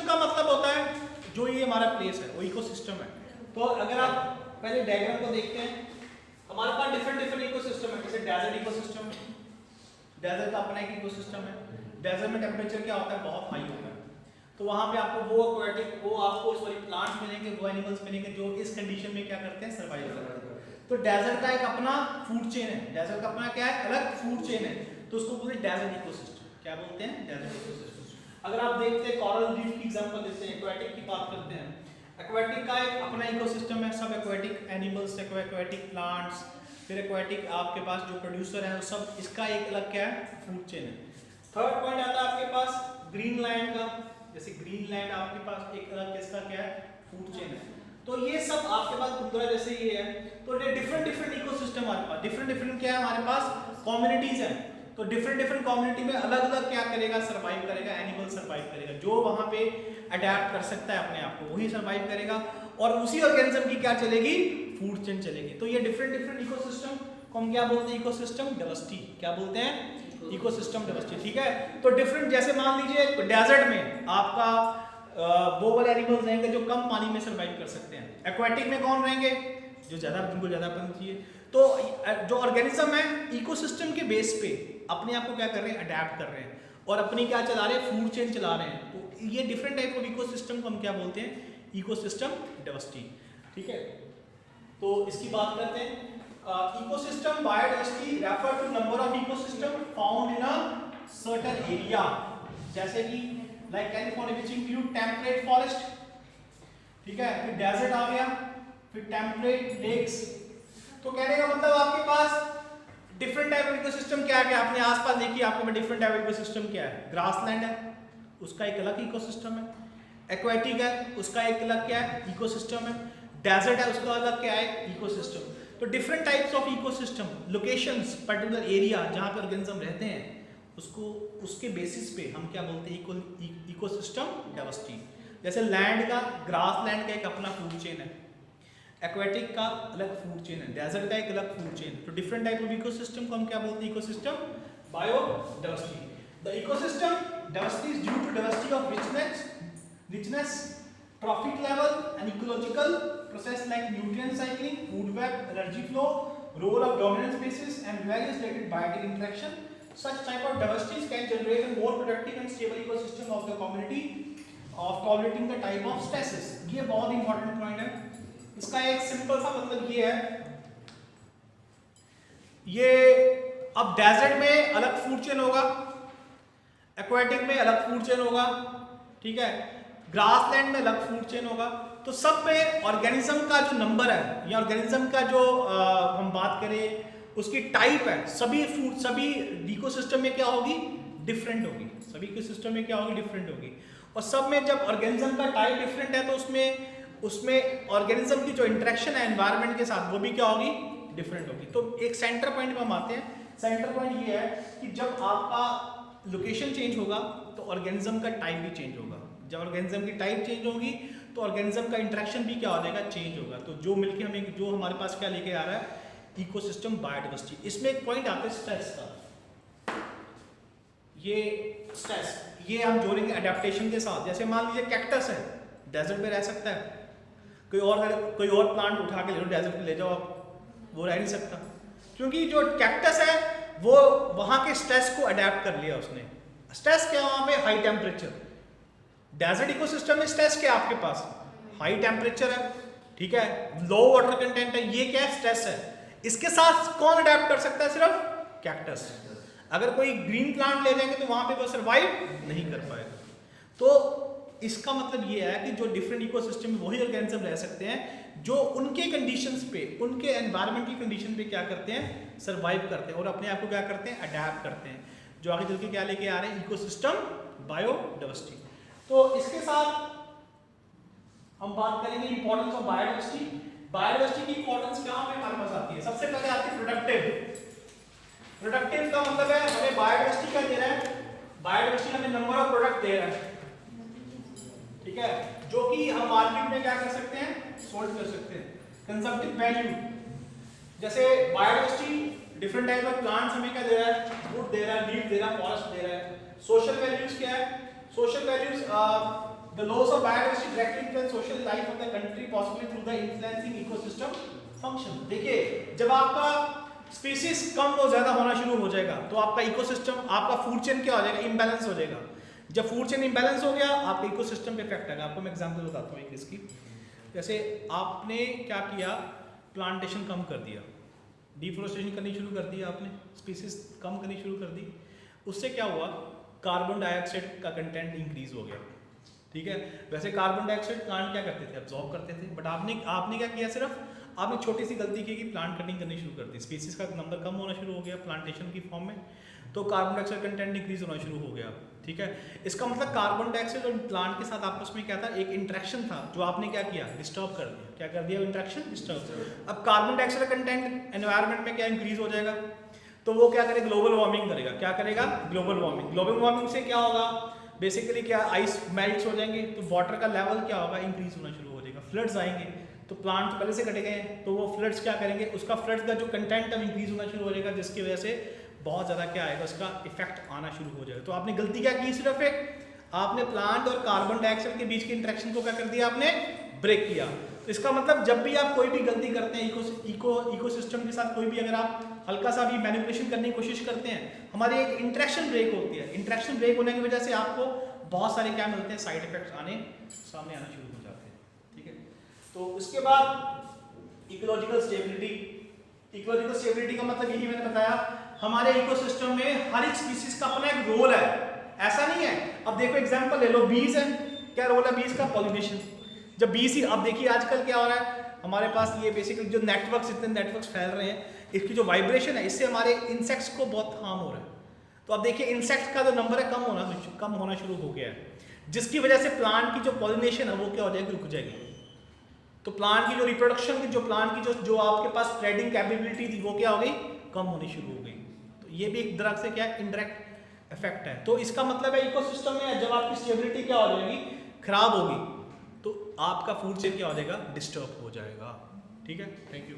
का मतलब होता है जो ये हमारा प्लेस है वो इकोसिस्टम है। तो अगर आप पहले डायग्राम को देखते हैं, हमारे पास डिफरेंट इकोसिस्टम है। जैसे डेजर्ट इकोसिस्टम है, डेजर्ट का अपना एक इकोसिस्टम है। डेजर्ट में टेम्परेचर क्या होता है, बहुत हाई होता है, तो वहां पे आपको वो आपको सॉरी प्लांट्स मिलेंगे, वो एनिमल्स मिलेंगे जो इस कंडीशन में क्या करते हैं, सर्वाइव करते हैं। तो डेजर्ट का एक अपना फूड चेन है, डेजर्ट का अपना क्या है, अलग फूड चेन है, तो उसको बोलते हैं डेजर्ट इकोसिस्टम। क्या बोलते हैं, डेजर्ट इकोसिस्टम। अगर आप देखते हैं कोरल रीफ की एग्जांपल देते हैं, एक्वाटिक की बात करते हैं, एक्वाटिक का एक अपना इकोसिस्टम है, सब एक्वाटिक एनिमल्स, एक्वाटिक प्लांट्स, फिर एक्वाटिक आपके पास जो प्रोड्यूसर है वो सब, इसका एक अलग क्या है, फूड चेन है। थर्ड पॉइंट आता है आपके पास ग्रीन लैंड का। जैसे ग्रीन लैंड आपके पास एक अलग किसका क्या है, फूड चेन है। तो ये सब आपके पास टुकड़ा जैसे ये है, तो ये डिफरेंट इकोसिस्टम हमारे पास, डिफरेंट क्या है हमारे पास, कम्युनिटीज हैं। तो डिफरेंट कम्युनिटी में अलग अलग क्या करेगा, सर्वाइव करेगा, एनिमल सर्वाइव करेगा, जो वहां पे अडेप्ट कर सकता है अपने आप को वही सर्वाइव करेगा, और उसी ऑर्गेनिज्म की क्या चलेगी, फूड चेन चलेगी। तो ये डिफरेंट इकोसिस्टम को हम क्या बोलते हैं, इकोसिस्टम डाइवर्सिटी। क्या बोलते हैं, इकोसिस्टम डाइवर्सिटी। ठीक है, तो डिफरेंट, जैसे मान लीजिए डेजर्ट में आपका वो वाले एनिमल्स रहेंगे जो कम पानी में सर्वाइव कर सकते हैं, एक्वाटिक में कौन रहेंगे, जो ज्यादा, जिनको ज्यादा पानी चाहिए। तो जो ऑर्गेनिज्म है इकोसिस्टम के बेस पे अपने आप को क्या कर रहे हैं, अडेप्ट कर रहे हैं, और अपनी क्या चला रहे हैं, फूड चेन चला रहे हैं। तो ये डिफरेंट टाइप ऑफ इकोसिस्टम को हम क्या बोलते हैं, इकोसिस्टम डाइवर्सिटी। ठीक है, तो इसकी बात करते हैं। Ecosystem biodiversity refer to number of ecosystem found in a certain area, जैसे कि like California which include temperate forest. ठीक है, फिर डेजर्ट आ गया, फिर टेम्परेट लेक्स। तो कहने का मतलब आपके पास डिफरेंट टाइप ऑफ इकोसिस्टम क्या है, आपने आसपास देखिए आपको डिफरेंट टाइप ऑफ इकोसिस्टम क्या है, ग्रासलैंड है उसका एक अलग इकोसिस्टम है, एक्वाटिक है उसका एक अलग क्या है, इकोसिस्टम है, डेजर्ट है उसका अलग क्या है, इकोसिस्टम। तो different types of ecosystem, locations, particular area जहां पर ऑर्गेनिज्म रहते हैं, उसको उसके बेसिस पे हम क्या बोलते हैं, इकोसिस्टम डाइवर्सिटी। जैसे लैंड का, ग्रास लैंड का एक अपना फूड चेन है, एक्वाटिक का अलग फूड चेन है, डेजर्ट का एक अलग फूड चेन। तो डिफरेंट टाइप ऑफ इकोसिस्टम को हम क्या बोलते हैं, ecosystem biodiversity. The ecosystem diversity is due to diversity of richness, trophic level, and ecological process like nutrient cycling, food web, energy flow, role of dominant species, and various related biotic interaction. Such type of diversities can generate a more productive and stable ecosystem of the community of tolerating the type of stresses. ये बहुत important point है। इसका एक simple सा मतलब ये है, ये अब डेजर्ट में अलग फूड चेन होगा, एक्वाटिक में अलग फूड चेन होगा, ठीक है, ग्रासलैंड में अलग फूड चेन होगा। तो सब में ऑर्गेनिज्म का जो नंबर है या ऑर्गेनिज्म का जो हम बात करें उसकी टाइप है, सभी इकोसिस्टम में क्या होगी, डिफरेंट होगी, सभी इकोसिस्टम में क्या होगी, डिफरेंट होगी। और सब में जब ऑर्गेनिज्म का टाइप डिफरेंट है तो उसमें ऑर्गेनिज्म की जो इंटरेक्शन है एनवायरनमेंट के साथ वो भी क्या होगी, डिफरेंट होगी। तो एक सेंटर पॉइंट पे हम आते हैं। सेंटर पॉइंट ये है कि जब आपका लोकेशन चेंज होगा तो ऑर्गेनिज्म का टाइप भी चेंज होगा, जब ऑर्गेनिज्म की टाइप चेंज होगी तो ऑर्गेनिज्म का इंटरेक्शन भी क्या हो जाएगा, चेंज होगा। तो जो मिलके हमें जो हमारे पास क्या लेके आ रहा है, इकोसिस्टम बायोडाइवर्सिटी। इसमें एक पॉइंट आता है स्ट्रेस का, ये स्ट्रेस ये हम जोड़ेंगे अडेप्टेशन के साथ। जैसे मान लीजिए कैक्टस है, डेजर्ट में रह सकता है, कोई और प्लांट उठा के ले लो डेजर्ट पे ले जाओ आप, वो रह नहीं सकता, क्योंकि जो कैक्टस है वो वहां के स्ट्रेस को अडेप्ट कर लिया उसने। स्ट्रेस क्या, वहां पे हाई टेम्परेचर, डेजर्ट इकोसिस्टम में स्ट्रेस क्या आपके पास, हाई टेम्परेचर है, ठीक है, लो वाटर कंटेंट है, ये क्या है, स्ट्रेस है। इसके साथ कौन अडेप्ट कर सकता है, सिर्फ कैक्टस। अगर कोई ग्रीन प्लांट ले जाएंगे तो वहां पे वो सर्वाइव नहीं कर पाएगा। तो इसका मतलब ये है कि जो डिफरेंट इकोसिस्टम में वही ऑर्गेनिज्म रह सकते हैं जो उनके कंडीशंस पे, उनके एनवायरमेंटल कंडीशन पे क्या करते हैं, सर्वाइव करते हैं और अपने आप को क्या करते हैं, अडेप्ट करते हैं, जो आगे चल के क्या लेके आ रहे हैं, इकोसिस्टम बायोडाइवर्सिटी। तो इसके साथ हम बात करेंगे इंपॉर्टेंस ऑफ बायोडाइवर्सिटी। बायोडाइवर्सिटी की इंपॉर्टेंस कहां पे हमारे पास आती है, सबसे पहले आती है प्रोडक्टिव। प्रोडक्टिव का मतलब है हमें बायोडाइवर्सिटी क्या दे रहा है, बायोडाइवर्सिटी हमें नंबर ऑफ प्रोडक्ट दे रहा है, ठीक है, जो कि हम मार्केट में क्या कर सकते हैं, सोल्व कर सकते हैं। कंजम्पटिव वैल्यू, जैसे biodiversity different type of plants हमें क्या दे रहा है, वुड दे रहा है, लीफ दे रहा है, फॉरेस्ट दे रहा है। सोशल वैल्यूज क्या है, social values The loss of biodiversity directly influence social life of the country possibly through the influencing ecosystem function. देखिए जब आपका स्पीसीज कम और ज्यादा होना शुरू हो जाएगा तो आपका इकोसिस्टम, आपका फूड चेन क्या हो जाएगा, इम्बैलेंस हो जाएगा. जब फूड चेन इम्बैलेंस हो गया आपके इकोसिस्टम पे इफेक्ट आएगा. आपको मैं एग्जांपल बताता हूँ एक इसकी. जैसे आपने क्या किया, प्लांटेशन कम कर दिया, डिफोरेस्टेशन करनी शुरू कर दी आपने, स्पीसीज कम करनी शुरू कर दी. उससे क्या हुआ, कार्बन डाइऑक्साइड का कंटेंट इंक्रीज हो गया. ठीक है, वैसे कार्बन डाइऑक्साइड प्लांट क्या करते थे, एब्जॉर्ब करते थे. बट आपने क्या किया, सिर्फ आपने छोटी सी गलती की कि प्लांट कटिंग करनी शुरू कर दी, स्पीसीज का नंबर कम होना शुरू हो गया प्लांटेशन की फॉर्म में, तो कार्बन डाइऑक्साइड कंटेंट इंक्रीज होना शुरू हो गया. ठीक है, इसका मतलब कार्बन डाइऑक्साइड और प्लांट के साथ आपस में क्या था, एक इंटरेक्शन था जो आपने क्या किया, डिस्टर्ब कर दिया. क्या कर दिया, इंटरेक्शन डिस्टर्ब. अब कार्बन डाइऑक्साइड कंटेंट एनवायरनमेंट में क्या इंक्रीज हो जाएगा, तो वो क्या करेगा, ग्लोबल वार्मिंग करेगा. क्या करेगा, ग्लोबल वार्मिंग. ग्लोबल वार्मिंग से क्या होगा, बेसिकली क्या, आइस मेल्ट हो जाएंगे तो वाटर का लेवल क्या होगा, इंक्रीज होना शुरू हो जाएगा. फ्लड्स आएंगे तो प्लांट पहले से कटे गए हैं तो वो फ्लड्स क्या करेंगे, उसका फ्लड्स का जो कंटेंट है इंक्रीज होना शुरू हो जाएगा, जिसकी वजह से बहुत ज़्यादा क्या आएगा, उसका इफेक्ट आना शुरू हो जाएगा. तो आपने गलती क्या की, सिर्फ एक आपने प्लांट और कार्बन डाइऑक्साइड के बीच के इंटरेक्शन को क्या कर दिया, आपने ब्रेक किया. तो इसका मतलब जब भी आप कोई भी गलती करते हैं इकोसिस्टम के साथ, कोई भी अगर आप हल्का सा भी मैनिपुलेशन करने की कोशिश करते हैं, हमारी एक इंटरेक्शन ब्रेक होती है. इंटरेक्शन ब्रेक होने की वजह से आपको बहुत सारे क्या मिलते हैं, साइड इफेक्ट्स सामने आना शुरू हो जाते हैं. ठीक है, तो उसके बाद इकोलॉजिकल स्टेबिलिटी. इकोलॉजिकल स्टेबिलिटी का मतलब यही मैंने बताया, हमारे इकोसिस्टम में हर एक स्पीसीज का अपना एक रोल है. ऐसा नहीं है, अब देखो एग्जांपल ले लो, बीज है, क्या रोल है बीज का, पॉलिनेशन. जब बीज ही, अब देखिए आजकल क्या हो रहा है हमारे पास, ये बेसिकली जो नेटवर्क्स, इतने नेटवर्क्स फैल रहे हैं, इसकी जो वाइब्रेशन है इससे हमारे इंसेक्ट्स को बहुत हार्म हो रहा है. तो अब देखिए इंसेक्ट्स का जो नंबर है कम होना शुरू हो गया है, जिसकी वजह से प्लांट की जो पॉलिनेशन है वो क्या हो जाएगी, रुक जाएगी. तो प्लांट की जो रिप्रोडक्शन की, जो प्लांट की जो आपके पास स्प्रेडिंग कैपेबिलिटी थी वो क्या हो गई, कम होनी शुरू हो गई. तो ये भी एक तरह से क्या है, इनडायरेक्ट इफेक्ट है. तो इसका मतलब है इकोसिस्टम में जब आपकी स्टेबिलिटी क्या हो जाएगी, खराब होगी, तो आपका फूड चेन क्या हो जाएगा, डिस्टर्ब हो जाएगा. ठीक है, थैंक यू.